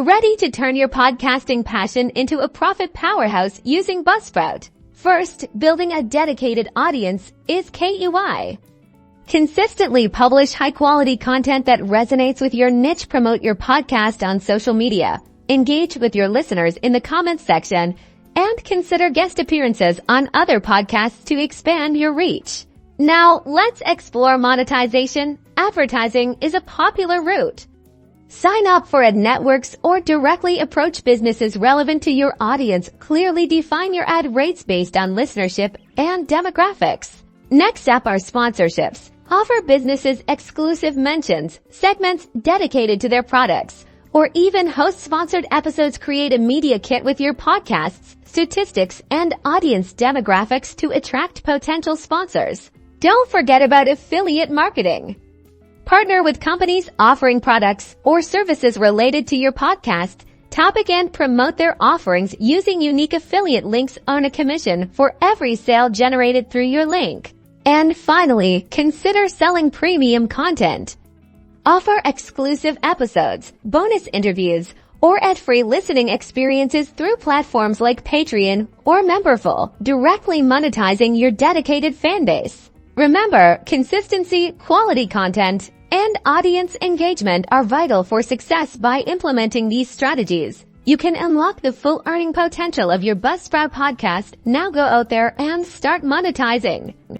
Ready to turn your podcasting passion into a profit powerhouse using Buzzsprout? First, building a dedicated audience is KEY. Consistently publish high-quality content that resonates with your niche. Promote your podcast on social media. Engage with your listeners in the comments section, and consider guest appearances on other podcasts to expand your reach. Now, let's explore monetization. Advertising is a popular route. Sign up for ad networks or directly approach businesses relevant to your audience. Clearly define your ad rates based on listenership and demographics. Next up are sponsorships. Offer businesses exclusive mentions, segments dedicated to their products, or even host sponsored episodes. Create a media kit with your podcast's statistics and audience demographics to attract potential sponsors. Don't forget about affiliate marketing. Partner with companies offering products or services related to your podcast topic and promote their offerings using unique affiliate links. Earn a commission for every sale generated through your link. And finally, consider selling premium content. Offer exclusive episodes, bonus interviews, or ad-free listening experiences through platforms like Patreon or Memberful, directly monetizing your dedicated fan base. Remember, consistency, quality content, and audience engagement are vital for success. By implementing these strategies, you can unlock the full earning potential of your Buzzsprout podcast. Now go out there and start monetizing.